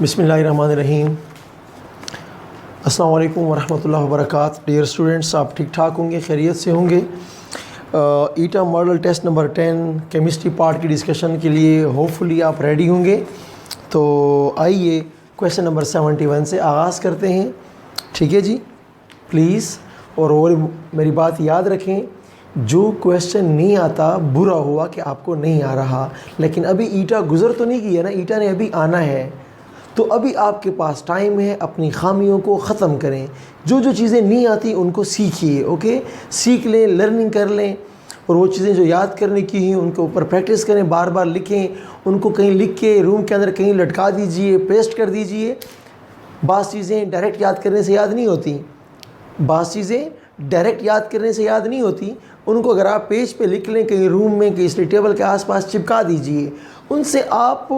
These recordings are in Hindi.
बिस्मिल्लाहिर्रहमानिर्रहीम। अस्सलाम वालेकुम वरहमतुल्लाहि वबरकातुहू। डियर स्टूडेंट्स, आप ठीक ठाक होंगे, खैरियत से होंगे। ईटा model test number 10 chemistry part की डिस्कशन के लिए होपफुली आप रेडी होंगे। तो आइए क्वेश्चन नंबर 71 से आगाज़ करते हैं। ठीक है जी, प्लीज़। और मेरी बात याद रखें, जो क्वेश्चन नहीं आता बुरा हुआ कि आपको नहीं आ रहा, लेकिन अभी ईटा गुज़र तो नहीं किया ना, ईटा ने अभी आना है। तो अभी आपके पास टाइम है, अपनी खामियों को ख़त्म करें। जो जो चीज़ें नहीं आती उनको सीखिए, ओके। सीख लें, लर्निंग कर लें, और वो चीज़ें जो याद करने की हैं उनके ऊपर प्रैक्टिस करें, बार बार लिखें उनको। कहीं लिख के रूम के अंदर कहीं लटका दीजिए, पेस्ट कर दीजिए। बास चीज़ें डायरेक्ट याद करने से याद नहीं होती, उनको अगर आप पेज पे लिख लें, कहीं रूम में, कहीं टेबल के आसपास चिपका दीजिए। उनसे आप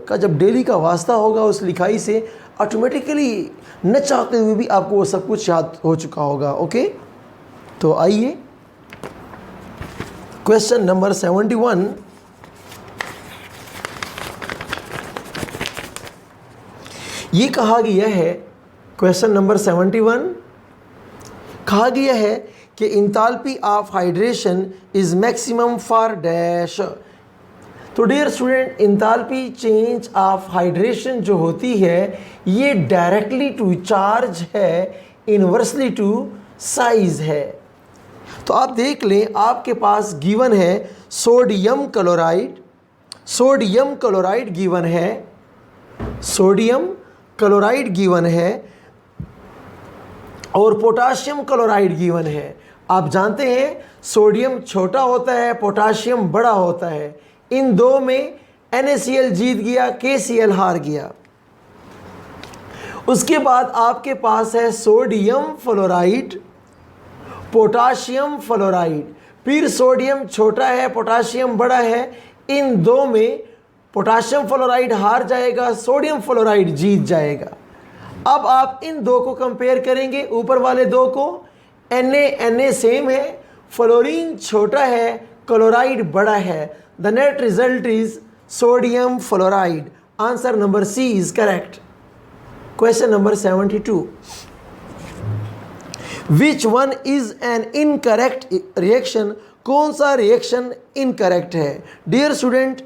का जब डेली का वास्ता होगा उस लिखाई से, ऑटोमेटिकली न चाहते हुए भी आपको वो सब कुछ याद हो चुका होगा, ओके। तो आइए क्वेश्चन नंबर 71। ये कहा गया है, क्वेश्चन नंबर 71 कहा गया है कि enthalpy of hydration is maximum for dash. तो dear student, enthalpy change of hydration जो होती है ये डायरेक्टली टू चार्ज है, इनवर्सली टू साइज है। तो आप देख लें, आपके पास गिवन है सोडियम क्लोराइड गिवन है, सोडियम क्लोराइड गिवन है, और पोटाशियम क्लोराइड गिवन है। आप जानते हैं सोडियम छोटा होता है, पोटाशियम बड़ा होता है। इन दो में NaCl जीत गया, KCl हार गया। उसके बाद आपके पास है सोडियम फ्लोराइड, पोटाशियम फ्लोराइड। फिर सोडियम छोटा है, पोटाशियम बड़ा है। इन दो में पोटाशियम फ्लोराइड हार जाएगा, सोडियम फ्लोराइड जीत जाएगा। अब आप इन दो को कंपेयर करेंगे, ऊपर वाले दो को। Na सेम है, फ्लोरीन छोटा है, क्लोराइड बड़ा है। The net result is sodium fluoride. Answer number C is correct. Question number 72। Which one is an incorrect reaction? कौन सा रिएक्शन इनकरेक्ट है? डियर स्टूडेंट,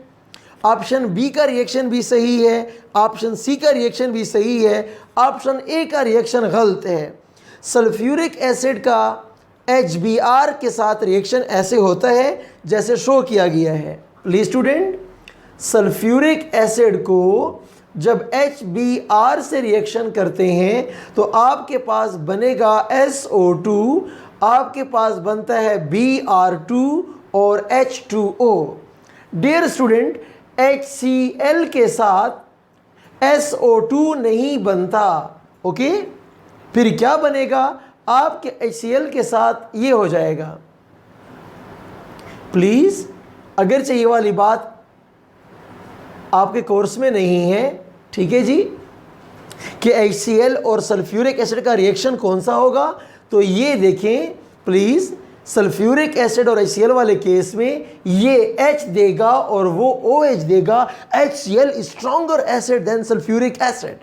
ऑप्शन बी का रिएक्शन भी सही है, ऑप्शन सी का रिएक्शन भी सही है, ऑप्शन ए का रिएक्शन गलत है। सल्फ्यूरिक एसिड का HBr के साथ रिएक्शन ऐसे होता है जैसे शो किया गया है। प्लीज स्टूडेंट, सल्फ्यूरिक एसिड को जब HBr से रिएक्शन करते हैं तो आपके पास बनेगा SO2, आपके पास बनता है Br2 और H2O। डियर स्टूडेंट, HCl के साथ SO2 नहीं बनता, ओके। फिर क्या बनेगा? आपके HCl के साथ ये हो जाएगा। प्लीज़, अगर चाहिए वाली बात आपके कोर्स में नहीं है, ठीक है जी, कि HCl और सल्फ्यूरिक एसिड का रिएक्शन कौन सा होगा, तो ये देखें प्लीज़। सल्फ्यूरिक एसिड और HCl वाले केस में ये H देगा और वो OH देगा। HCl is stronger acid than sulphuric acid,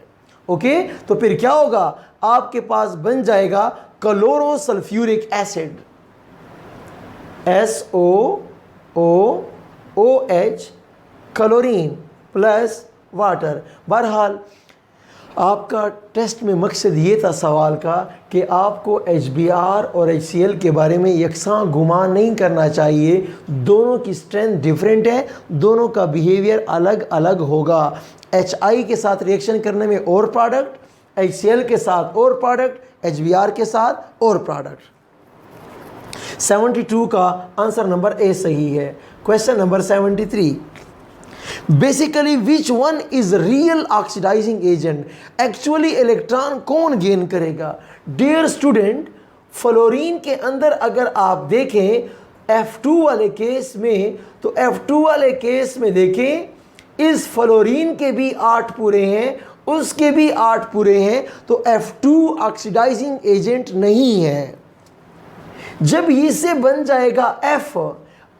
okay. तो फिर क्या होगा? आपके पास बन जाएगा chloro sulphuric acid, SOOOH, chlorine plus water. बहरहाल आपका टेस्ट में मकसद ये था सवाल का कि आपको HBr और HCl के बारे में यकसां गुमान नहीं करना चाहिए। दोनों की स्ट्रेंथ डिफरेंट है, दोनों का बिहेवियर अलग अलग होगा। HI के साथ रिएक्शन करने में और प्रोडक्ट, HCl के साथ और प्रोडक्ट, HBr के साथ और प्रोडक्ट। 72 का आंसर नंबर ए सही है। Question number 73। Basically which one is real oxidising agent? Actually electron कौन गेन करेगा? डियर स्टूडेंट, फ्लोरीन के अंदर अगर आप देखें F2 वाले केस में, तो F2 वाले केस में देखें, इस फ्लोरीन के भी 8 पूरे हैं, उसके भी 8 पूरे हैं, तो F2 ऑक्सीडाइजिंग एजेंट नहीं है। जब इससे बन जाएगा F,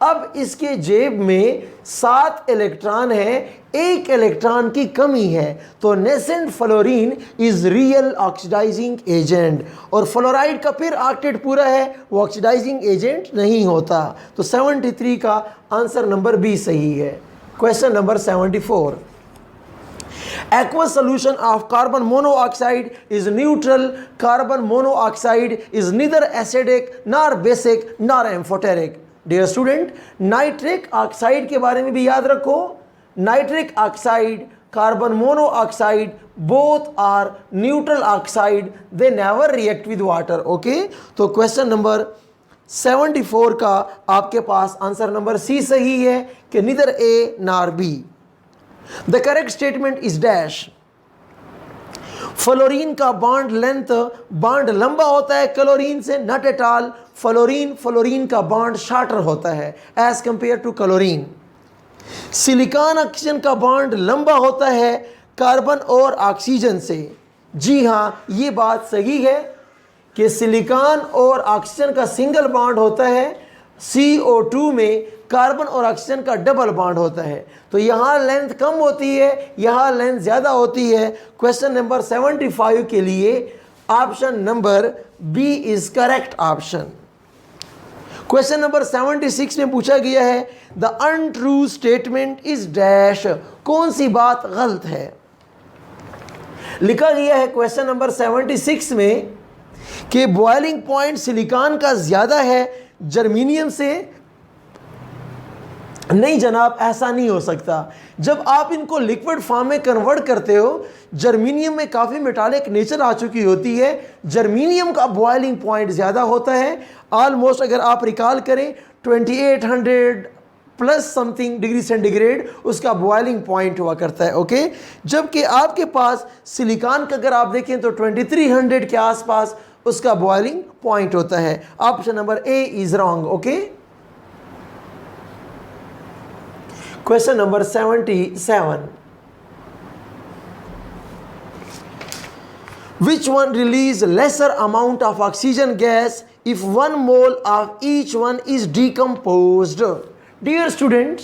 अब इसके जेब में 7 इलेक्ट्रॉन है, 1 इलेक्ट्रॉन की कमी है, तो nascent fluorine is real oxidising agent. और फ्लोराइड का फिर ऑक्टेट पूरा है, वो ऑक्सीडाइजिंग एजेंट नहीं होता। तो 73 का आंसर नंबर बी सही है। Question number 74, aqueous solution of carbon monoxide is neutral. Carbon monoxide is neither acidic nor basic nor amphoteric. Dear student, nitric oxide के बारे में भी याद रखो। Nitric oxide, carbon monoxide, both are neutral oxide, they never react with water. Okay, तो क्वेश्चन नंबर 74 का आपके पास आंसर नंबर सी सही है कि neither A nor B. The correct statement is dash. Fluorine का बॉन्ड लेंथ, बॉन्ड लंबा होता है क्लोरीन से, नॉट एट ऑल। फ्लोरीन का बॉन्ड शॉर्टर होता है as compare to chlorine. Silicon oxygen का बॉन्ड लंबा होता है कार्बन और ऑक्सीजन से। जी हाँ, ये बात सही है कि सिलिकॉन और ऑक्सीजन का सिंगल बॉन्ड होता है, CO2 में कार्बन और ऑक्सीजन का डबल बॉन्ड होता है। तो यहाँ लेंथ कम होती है, यहाँ लेंथ ज़्यादा होती है। क्वेश्चन नंबर 75 के लिए option number B is correct option. Question number 76 में पूछा गया है the untrue statement is dash. कौन सी बात गलत है? लिखा गया है क्वेश्चन नंबर 76 में कि बॉइलिंग पॉइंट सिलिकॉन का ज़्यादा है जर्मीनियम से। नहीं जनाब, ऐसा नहीं हो सकता। जब आप इनको लिक्विड फॉर्म में कन्वर्ट करते हो, जर्मीनियम में काफ़ी मेटालिक नेचर आ चुकी होती है, जर्मीनियम का बॉइलिंग पॉइंट ज़्यादा होता है। ऑलमोस्ट अगर आप रिकॉल करें 2800 प्लस समथिंग डिग्री सेंटीग्रेड उसका बॉइलिंग पॉइंट हुआ करता है। ओके, जबकि आपके पास सिलिकॉन का अगर आप देखें तो 2300 के आसपास उसका बॉइलिंग पॉइंट होता है। Option number A is wrong. Okay, question number 77, which one release lesser amount of oxygen gas if 1 mole of each one is decomposed? Dear students,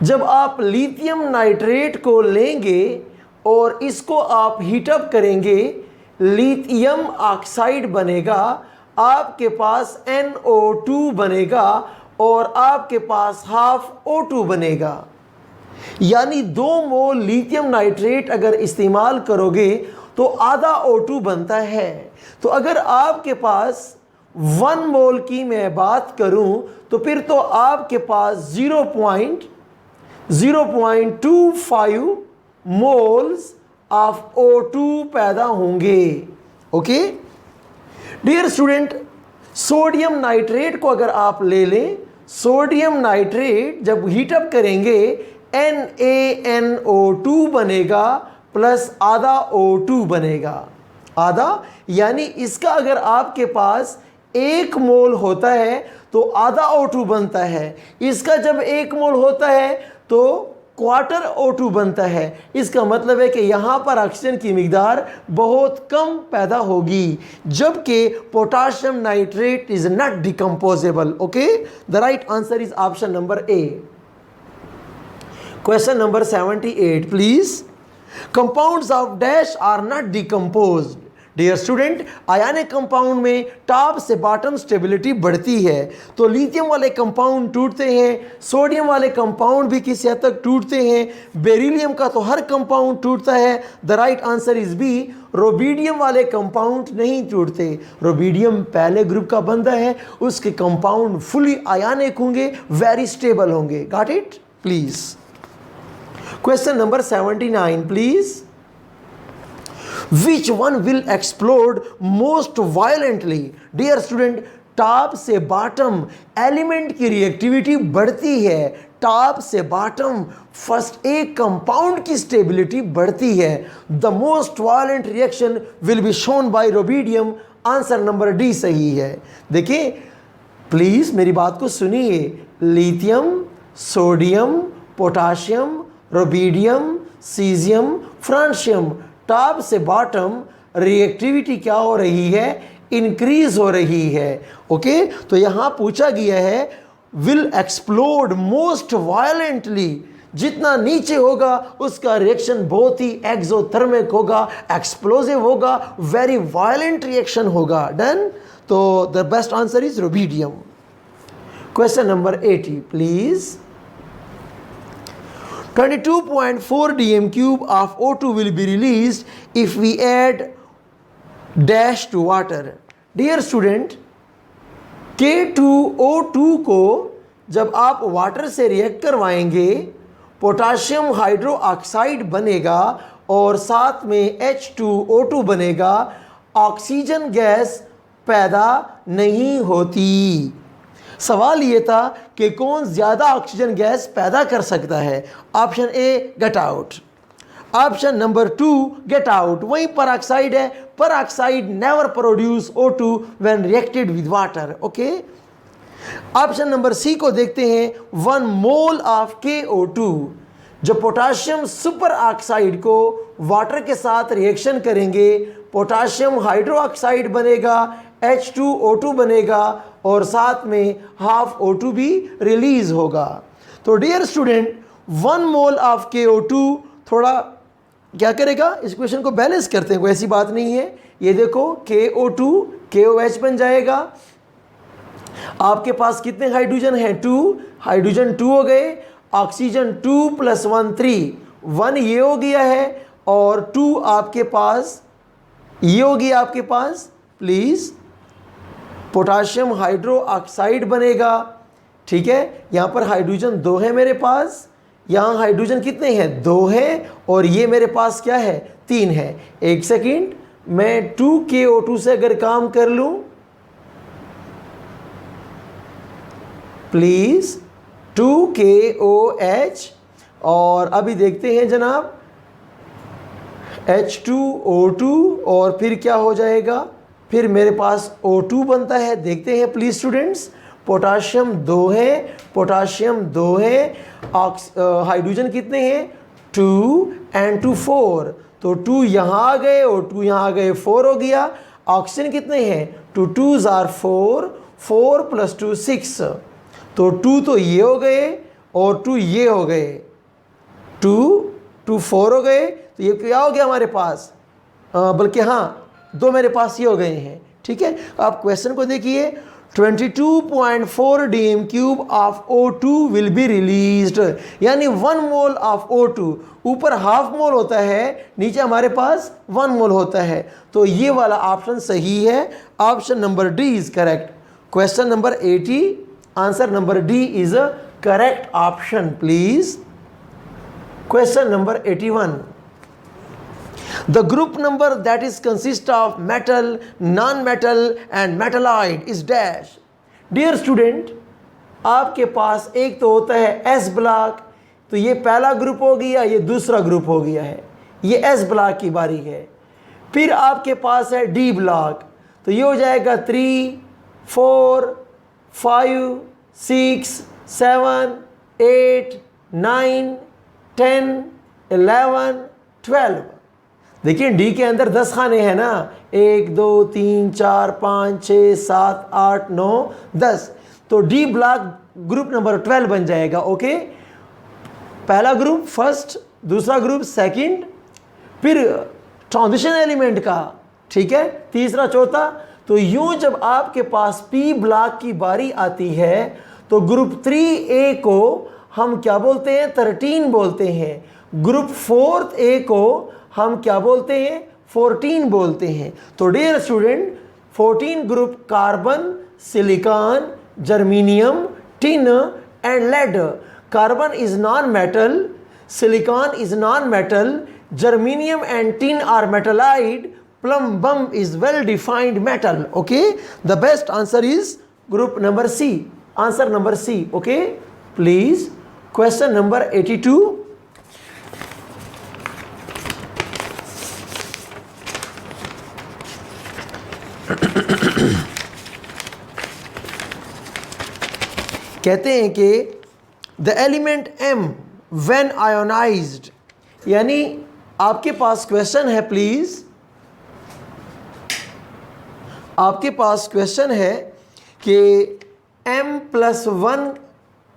जब आप लिथियम नाइट्रेट को लेंगे और इसको आप हीटअप करेंगे, लिथियम ऑक्साइड बनेगा, आपके पास NO2 बनेगा और आपके पास हाफ O2 बनेगा। यानी 2 मोल लिथियम नाइट्रेट अगर इस्तेमाल करोगे तो आधा O2 बनता है। तो अगर आपके पास 1 मोल की मैं बात करूं तो फिर तो आपके पास 0.25 मोल्स ऑफ O2 पैदा होंगे। Okay dear student, sodium nitrate को अगर आप ले लें, सोडियम नाइट्रेट जब हीटअप करेंगे NaNO2 बनेगा प्लस आधा O2 बनेगा। आधा यानी इसका अगर आपके पास 1 मोल होता है तो आधा O2 बनता है, इसका जब 1 मोल होता है तो क्वार्टर O2 बनता है। इसका मतलब है कि यहाँ पर ऑक्सीजन की मिकदार बहुत कम पैदा होगी, जबकि potassium nitrate is not decomposable. Okay, the right answer is option number A. Question number 78 please. Compounds of dash are not decomposed. Dear student, ionic compound में टॉप से बॉटम स्टेबिलिटी बढ़ती है, तो लिथियम वाले कंपाउंड टूटते हैं, सोडियम वाले कंपाउंड भी किसी हद तक टूटते हैं, बेरिलियम का तो हर कंपाउंड टूटता है। The right answer is B. Rubidium वाले कंपाउंड नहीं टूटते। रोबीडियम पहले ग्रुप का बंदा है, उसके कंपाउंड फुली आयनिक होंगे, वेरी स्टेबल होंगे। Got it please. Question number 79 please. Which one will explode most violently? Dear student, top से बॉटम एलिमेंट की रिएक्टिविटी बढ़ती है, टॉप से बॉटम फर्स्ट एक कंपाउंड की स्टेबिलिटी बढ़ती है। The most violent reaction will be shown by rubidium. Answer number D सही है। देखिए प्लीज मेरी बात को सुनिए, lithium, sodium, potassium, rubidium, caesium, francium, top से बॉटम रिएक्टिविटी क्या हो रही है? इंक्रीज हो रही है। ओके, तो यहां पूछा गया है विल एक्सप्लोड मोस्ट वायलेंटली, जितना नीचे होगा उसका रिएक्शन बहुत ही एक्सोथर्मिक होगा, एक्सप्लोसिव होगा, वेरी वायलेंट रिएक्शन होगा। डन। तो the best answer is rubidium. Question number 80 please. 22.4 dm cube of O2 will be released if we add dash to water. Dear student, K2O2 को जब आप वाटर से रिएक्ट करवाएंगे पोटाशियम हाइड्रो ऑक्साइड बनेगा और साथ में H2O2 बनेगा, ऑक्सीजन गैस पैदा नहीं होती। सवाल ये था कि कौन ज़्यादा ऑक्सीजन गैस पैदा कर सकता है। Option A get out, option number 2 get out, वहीं पर ऑक्साइड है, peroxide never produce O2 when reacted with water. Okay, option number C को देखते हैं। 1 मोल ऑफ KO2, जो पोटाशियम सुपर ऑक्साइड को वाटर के साथ रिएक्शन करेंगे पोटाशियम हाइड्रो ऑक्साइड बनेगा, H2O2 बनेगा और साथ में हाफ O2 भी रिलीज होगा। तो dear student 1 mole of KO2 थोड़ा क्या करेगा, इस क्वेश्चन को बैलेंस करते हैं, कोई ऐसी बात नहीं है। ये देखो KO2 KOH बन जाएगा। आपके पास कितने हाइड्रोजन हैं, 2 हाइड्रोजन 2 हो गए, ऑक्सीजन 2 + 1 3, 1 ये हो गया है और 2 आपके पास ये हो गया आपके पास। प्लीज़ पोटाशियम हाइड्रो ऑक्साइड बनेगा, ठीक है। यहाँ पर हाइड्रोजन 2 है मेरे पास, यहाँ हाइड्रोजन कितने हैं, 2 है और ये मेरे पास क्या है, 3 है। एक सेकंड, मैं 2 KO2 से अगर काम कर लूँ प्लीज़, 2 KOH और अभी देखते हैं जनाब H2O2 और फिर क्या हो जाएगा, फिर मेरे पास O2 बनता है। देखते हैं प्लीज स्टूडेंट्स, पोटाशियम 2 है, पोटाशियम 2 है, हाइड्रोजन कितने हैं, 2 and 2 4, तो 2 यहाँ आ गए और 2 यहाँ आ गए, 4 हो गया। ऑक्सीजन कितने हैं, 2 2s are 4, 4 + 2 6, तो 2 तो ये हो गए और 2 ये हो गए, 2 4 हो गए, तो ये क्या हो गया हमारे पास, बल्कि हाँ 2 मेरे पास ये हो गए हैं, ठीक है। आप क्वेश्चन को देखिए, 22.4 dm cube of O2 will be released, यानी 1 मोल ऑफ O2, ऊपर हाफ मोल होता है, नीचे हमारे पास 1 मोल होता है, तो ये वाला ऑप्शन सही है। Option number D is correct. Question number 80, answer number D is a correct option please. Question number 81, the group number that is consist of metal, non-metal and metalloid is dash. Dear student, आपके पास एक तो होता है S ब्लॉक, तो ये पहला ग्रुप हो गया, ये दूसरा ग्रुप हो गया है, ये S ब्लॉक की बारी है। फिर आपके पास है D ब्लॉक, तो ये हो जाएगा 3 4 5 6 7 8 9 10 11 12। देखिए डी के अंदर 10 खाने हैं ना, 1 2 3 4 5 6 7 8 9 10, तो डी ब्लॉक ग्रुप नंबर 12 बन जाएगा। ओके, पहला ग्रुप फर्स्ट, दूसरा ग्रुप सेकंड, फिर ट्रांजिशन एलिमेंट का, ठीक है, तीसरा चौथा। तो यूं जब आपके पास पी ब्लॉक की बारी आती है तो ग्रुप 3A को हम क्या बोलते हैं, 13 बोलते हैं। ग्रुप 4A को हम क्या बोलते हैं, 14 बोलते हैं। तो dear student 14 group carbon, silicon, germanium, tin and lead. Carbon is non metal, silicon is non metal, germanium and tin are metalloid, plumbum is well defined metal. Okay, the best answer is group number C, answer number C. Okay please, question number 82, कहते हैं कि the element M when ionized, यानी आपके पास क्वेश्चन है, प्लीज आपके पास क्वेश्चन है कि M+1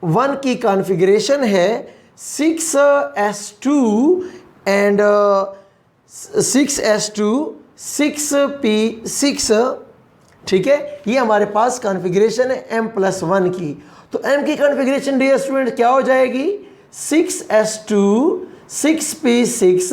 वन की कॉन्फ़िगरेशन है 6s2 एंड 6s2 6p6, ठीक है। ये हमारे पास कॉन्फ़िगरेशन है m+1 की। तो m की कॉन्फ़िगरेशन डियर स्टूडेंट क्या हो जाएगी? 6s2 6p6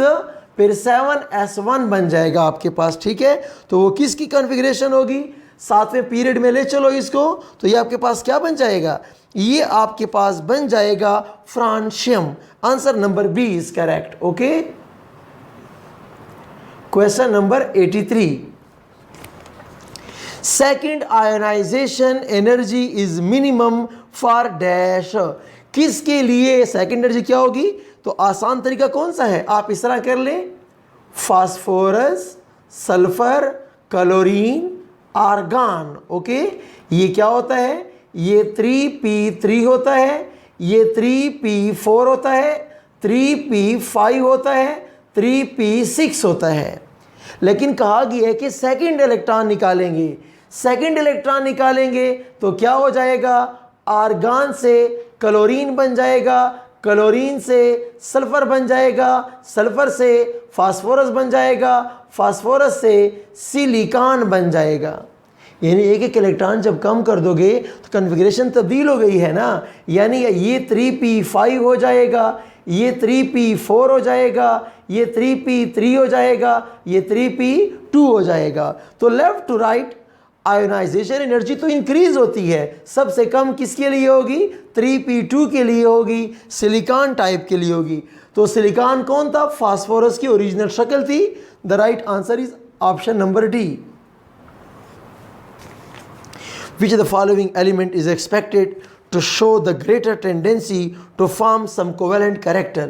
फिर 7s1 बन जाएगा आपके पास, ठीक है। तो वो किसकी कॉन्फ़िगरेशन होगी? सातवें पीरियड में ले चलो इसको, तो ये आपके पास क्या बन जाएगा? ये आपके पास बन जाएगा francium. Answer number B is correct. Okay, question number 83, second ionisation energy is minimum for dash. किसके लिए सेकेंड एनर्जी क्या होगी? तो आसान तरीका कौन सा है? आप इस तरह कर लें, phosphorus, sulphur, chlorine, argon. Okay, ये क्या होता है? ये 3p3 होता है, ये 3p4 होता है, 3p5 होता है, 3p6 होता है। लेकिन कहा गया है कि सेकंड इलेक्ट्रॉन निकालेंगे। सेकंड इलेक्ट्रॉन निकालेंगे तो क्या हो जाएगा? आर्गन से क्लोरीन बन जाएगा, क्लोरीन से सल्फर बन जाएगा, सल्फर से फास्फोरस बन जाएगा, फास्फोरस से सिलिकॉन बन जाएगा। यानी एक एक इलेक्ट्रॉन जब कम कर दोगे तो कन्फिग्रेशन तब्दील हो गई है ना। यानी ये 3p5 हो जाएगा, ये 3p4 हो जाएगा, ये 3p3 हो जाएगा, ये 3p2 हो जाएगा। तो left to right ionisation energy तो इंक्रीज होती है। सबसे कम किसके लिए होगी? 3p2 के लिए होगी, सिलिकॉन टाइप के लिए होगी। तो सिलिकॉन कौन था? फास्फोरस की ओरिजिनल शक्ल थी। The right answer is option number D. Which of the following element is expected to show the greater tendency to form some covalent character?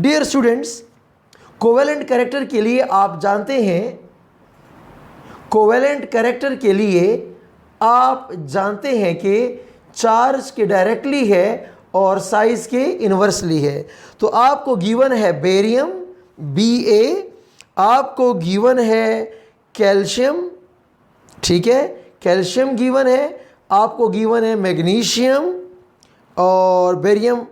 Dear students, covalent character के लिए आप जानते हैं, covalent character के लिए आप जानते हैं कि चार्ज के डायरेक्टली है और साइज के इन्वर्सली है। तो आपको गिवन है बेरियम Ba, आपको गिवन है कैल्शियम, ठीक है, कैल्शियम गिवन है, आपको गिवन है मैग्नीशियम और बेरियम,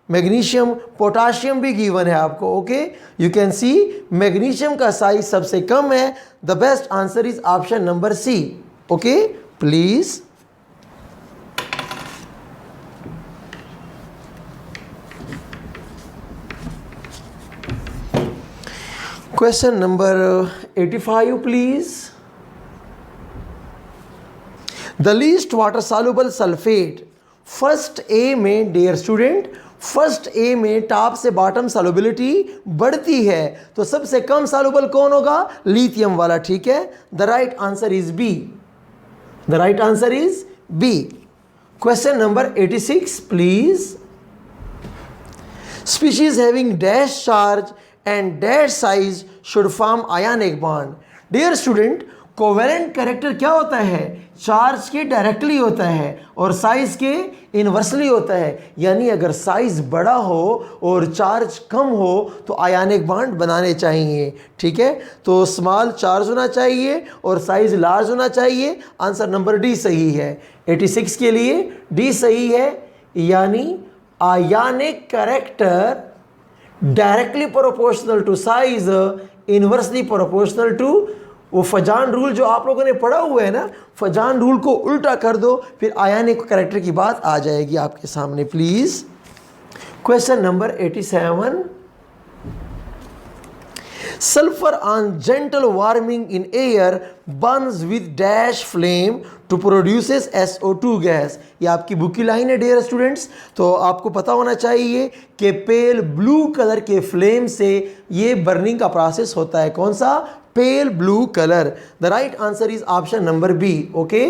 मैग्नीशियम, पोटाशियम भी गिवन है आपको। Okay, you can see magnesium का साइज सबसे कम है। The best answer is option number C. Okay, please question number 85 please. The least water soluble sulphate, first A में डियर स्टूडेंट, फर्स्ट ए में टॉप से बॉटम सॉल्युबिलिटी बढ़ती है, तो सबसे कम सॉल्युबल कौन होगा? लिथियम वाला, ठीक है। The right answer is B. The right answer is B. Question number 86 please. Species having dash charge and dash size should form ionic bond. Dear student, covalent character क्या होता है? चार्ज के डायरेक्टली होता है और साइज के इनवर्सली होता है। यानी अगर साइज बड़ा हो और चार्ज कम हो तो आयनिक बॉन्ड बनाने चाहिए, ठीक है। तो स्मॉल चार्ज होना चाहिए और साइज लार्ज होना चाहिए। आंसर नंबर डी सही है। 86 के लिए डी सही है। यानी ionic character directly proportional to size, inversely proportional to, वो फजान रूल जो आप लोगों ने पढ़ा हुआ है ना, फजान रूल को उल्टा कर दो, फिर आयनिक कैरेक्टर की बात आ जाएगी आपके सामने। Please question number 87। Sulphur on gentle warming in air burns with dash flame to produces SO2 gas. ये आपकी बुक की लाइन है डियर स्टूडेंट्स। तो आपको पता होना चाहिए कि पेल ब्लू कलर के फ्लेम से ये बर्निंग का प्रोसेस होता है। कौन सा? Pale blue colour. The right answer is option number B. Okay,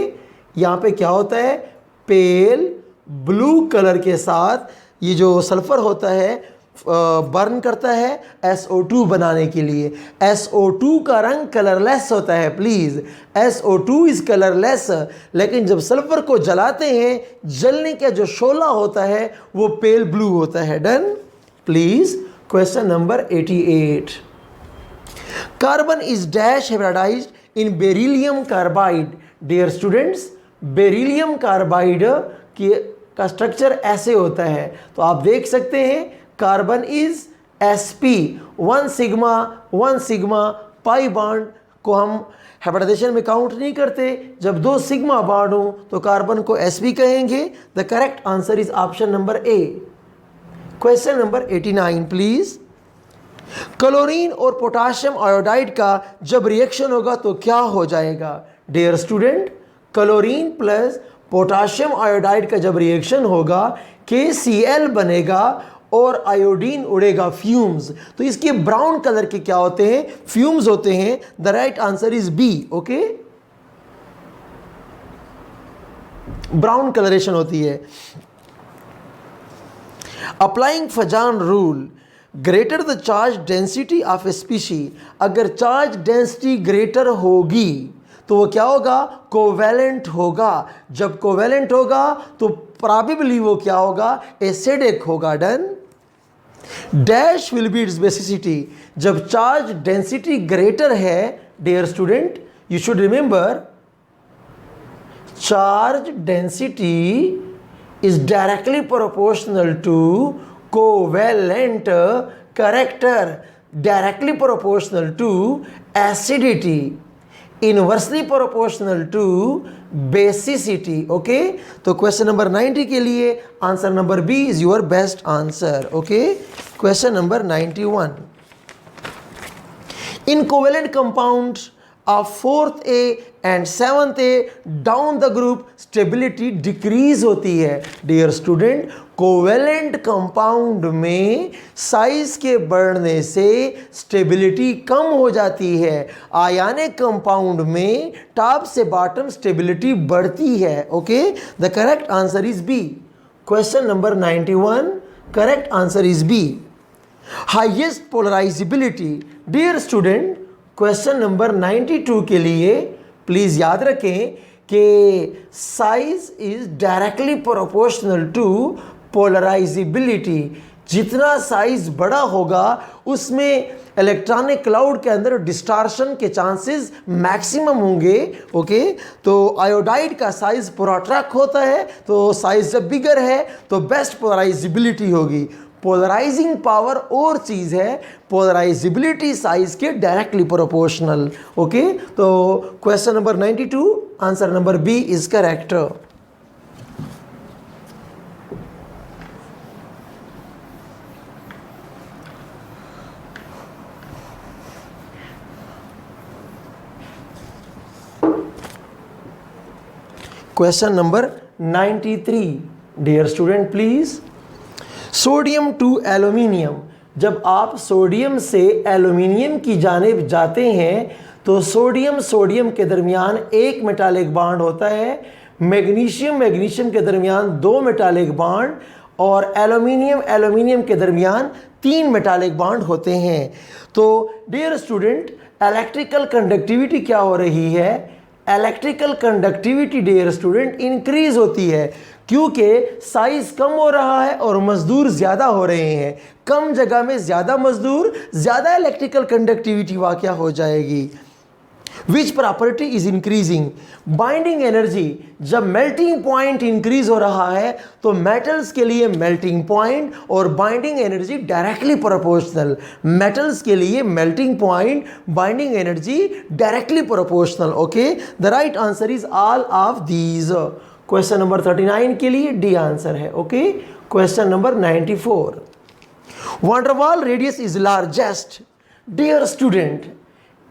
यहाँ पे क्या होता है? पेल ब्लू कलर के साथ ये जो सल्फर होता है बर्न करता है SO2 बनाने के लिए। SO2 का रंग कलरलेस होता है। Please, SO2 is colourless. लेकिन जब सल्फर को जलाते हैं, जलने का जो शोला होता है वो पेल ब्लू होता है। Done. Please question number 88। Carbon is dash hybridised in beryllium carbide. Dear students, beryllium carbide की का स्ट्रक्चर ऐसे होता है। तो आप देख सकते हैं carbon is sp, 1 sigma pi bond को हम हाइब्रिडाइजेशन में काउंट नहीं करते। जब 2 सिग्मा बॉन्ड हो तो कार्बन को sp कहेंगे। The correct answer is option number A. Question number 89 please. Chlorine और पोटाशियम आयोडाइड का जब रिएक्शन होगा तो क्या हो जाएगा? डियर स्टूडेंट, क्लोरीन प्लस पोटाशियम आयोडाइड का जब रिएक्शन होगा KCl बनेगा और आयोडीन उड़ेगा, फ्यूम्स। तो इसके ब्राउन कलर के क्या होते हैं? फ्यूम्स होते हैं। The right answer is B. Okay, brown coloration होती है। Applying Fajans rule, greater the charge density of a species, अगर चार्ज डेंसिटी ग्रेटर होगी तो वो क्या होगा? कोवेलेंट होगा। जब कोवेलेंट होगा तो प्रॉबेबली वो क्या होगा? एसिडिक होगा। Done. Dash will be its basicity, जब चार्ज डेंसिटी ग्रेटर है dear student, you should remember charge density is directly proportional to covalent character, directly proportional to acidity, inversely proportional to basicity. Okay, तो क्वेश्चन नंबर 90 के लिए answer number B is your best answer. Okay, question number 91। In covalent compounds of 4th A and 7th A down the group stability decrease होती है। डियर स्टूडेंट, कोवेलेंट कंपाउंड में साइज के बढ़ने से स्टेबिलिटी कम हो जाती है। आयनिक कंपाउंड में टॉप से बॉटम स्टेबिलिटी बढ़ती है। Okay, the correct answer is B. Question number 91, correct answer is B. Highest polarisability, dear student, question number 92 के लिए प्लीज़ याद रखें कि size is directly proportional to polarisability. जितना साइज बड़ा होगा उसमें इलेक्ट्रॉनिक क्लाउड के अंदर डिस्टॉर्शन के चांसेस मैक्सिमम होंगे। ओके, तो आयोडाइड का साइज प्रोट्रैक्ट होता है, तो साइज जब बिगर है तो बेस्ट पोलराइजेबिलिटी होगी। पोलराइजिंग पावर और चीज़ है, पोलराइजेबिलिटी साइज के डायरेक्टली प्रोपोर्शनल। ओके, तो question number 92 answer number B is correct. Question number 93, dear student please. Sodium to aluminium, जब आप सोडियम से एल्यूमिनियम की जानिब जाते हैं तो सोडियम के दरमियान एक मेटालिक बॉन्ड होता है, मैग्नीशियम के दरमियान 2 मेटालिक बॉन्ड और एल्यूमिनियम के दरमियान 3 मेटालिक बॉन्ड होते हैं। तो डियर स्टूडेंट, इलेक्ट्रिकल कंडक्टिविटी क्या हो रही है? Electrical conductivity dear student increase होती है क्योंकि साइज कम हो रहा है और मजदूर ज़्यादा हो रहे हैं। कम जगह में ज़्यादा मजदूर, ज़्यादा इलेक्ट्रिकल कंडक्टिविटी वाक़या हो जाएगी। Which property is increasing? Binding energy, जब मेल्टिंग पॉइंट इंक्रीज हो रहा है तो मेटल्स के लिए मेल्टिंग पॉइंट और binding energy directly proportional. Metals के लिए melting point, binding energy directly proportional. Okay, the right answer is all of these. Question number 39 के लिए डी आंसर है। Okay, question number 94। Van der Waals radius is largest, dear student,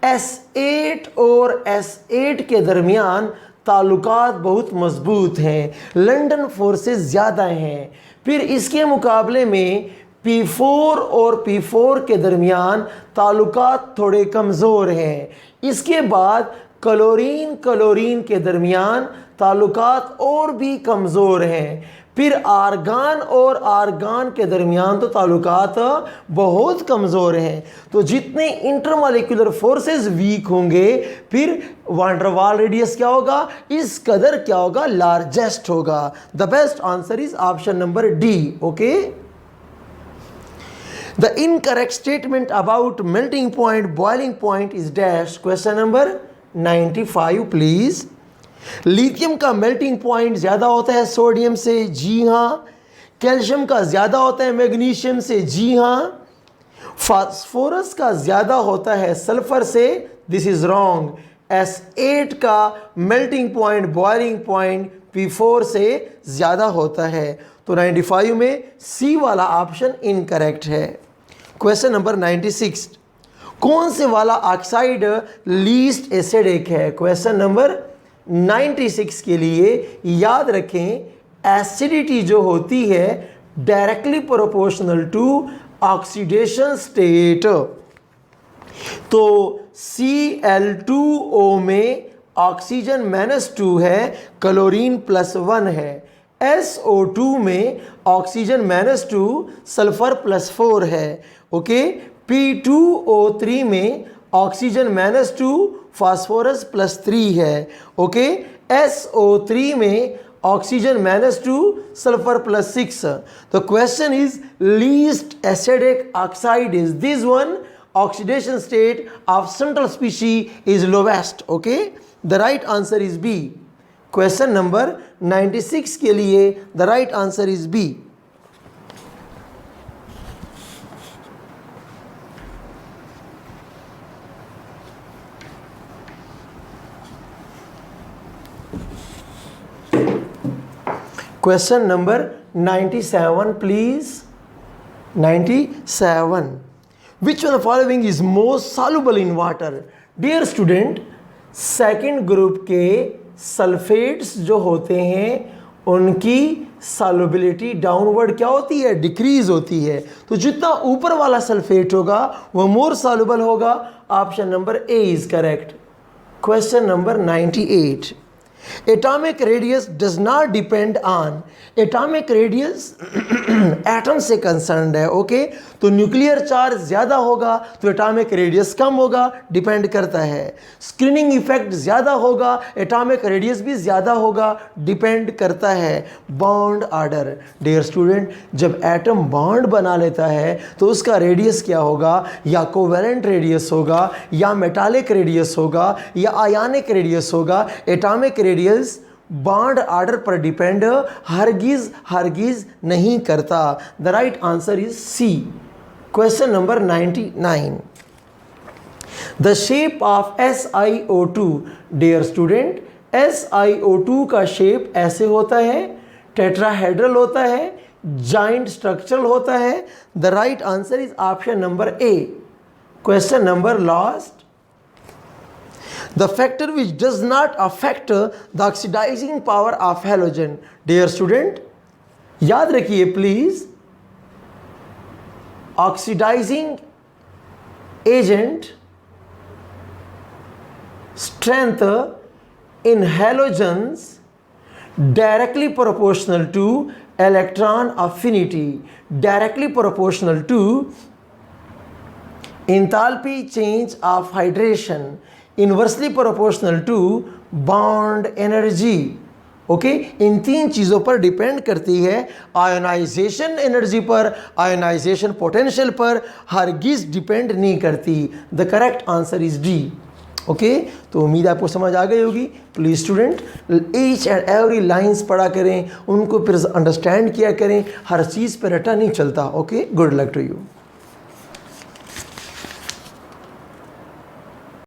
S8 और S8 के दरमियान ताल्लुकात बहुत मजबूत हैं, लंदन फोर्सेस ज़्यादा हैं। फिर इसके मुकाबले में P4 और P4 के दरमियान ताल्लुकात थोड़े कमज़ोर हैं। इसके बाद क्लोरीन के दरमियान ताल्लुकात और भी कमज़ोर हैं। फिर आर्गान और आर्गान के दरमियान तो ताल्लुकात बहुत कमज़ोर हैं। तो जितने इंटरमॉलिक्यूलर फोर्सेस वीक होंगे फिर वान डेर वाल रेडियस क्या होगा? इस कदर क्या होगा? लार्जेस्ट होगा। The best answer is option number D. Okay, the incorrect statement about melting point, boiling point is dash. Question number 95 please. Lithium का मेल्टिंग पॉइंट ज़्यादा होता है सोडियम से, जी हाँ। कैल्शियम का ज़्यादा होता है मैग्नीशियम से, जी हाँ। फास्फोरस का ज़्यादा होता है सल्फर से, दिस इज़ रॉन्ग। S8 का melting point, boiling point P4 से ज़्यादा होता है। तो 95 में सी वाला ऑप्शन इनकरेक्ट है। क्वेश्चन नंबर 96, कौन से वाला ऑक्साइड लीस्ट एसिडिक है? क्वेश्चन नंबर 96 के लिए याद रखें, एसिडिटी जो होती है directly proportional to oxidation state. तो Cl2O में ऑक्सीजन -2 है, क्लोरीन +1 है। SO2 में ऑक्सीजन -2, सल्फर +4 है। ओके। P2O3 में ऑक्सीजन -2, फास्फोरस +3 है। ओके। SO3 में oxygen -2, sulphur +6। The question is least acidic oxide is this one. Oxidation state of central species is lowest. Okay, the right answer is B. Question number 96 के लिए the right answer is B. Question number 97 please. 97. Which one of the following is most soluble in water? Dear student, second group के सल्फेट्स जो होते हैं उनकी सॉल्युबिलिटी डाउनवर्ड क्या होती है? डिक्रीज होती है। तो जितना ऊपर वाला सल्फेट होगा वो मोर सॉल्युबल होगा। Option number A is correct. Question number 98, atomic radius does not depend on. Atomic radius atom से कंसर्न्ड है। ओके, तो न्यूक्लियर चार्ज ज़्यादा होगा तो एटॉमिक रेडियस कम होगा, डिपेंड करता है। स्क्रीनिंग इफेक्ट ज़्यादा होगा, एटॉमिक रेडियस भी ज़्यादा होगा, डिपेंड करता है। बॉन्ड ऑर्डर, डियर स्टूडेंट, जब एटम बॉन्ड बना लेता है तो उसका रेडियस क्या होगा? या कोवेलेंट रेडियस होगा, या मेटालिक रेडियस होगा, या आयनिक रेडियस होगा। एटॉमिक रेडियस बॉन्ड ऑर्डर पर डिपेंड हरगिज नहीं करता। The right answer is C. Question number 99, the shape of SiO2। Dear student, SiO2 का शेप ऐसे होता है, टेट्राहेड्रल होता है, जॉइंट स्ट्रक्चरल होता है। The right answer is option number A. Question number last, the factor which does not affect the oxidizing power of halogen। dear student, याद रखिए please, oxidizing agent strength in halogens directly proportional to electron affinity, directly proportional to enthalpy change of hydration, inversely proportional to bond energy. Okay, इन तीन चीज़ों पर डिपेंड करती है। आयोनाइजेशन एनर्जी पर, आयोनाइजेशन पोटेंशियल पर हरगिज डिपेंड नहीं करती। The correct answer is D. Okay, तो उम्मीद आपको समझ आ गई होगी। Please student, each and every lines पढ़ा करें, उनको फिर अंडरस्टैंड किया करें, हर चीज़ पर रटा नहीं चलता। Okay, good luck to you.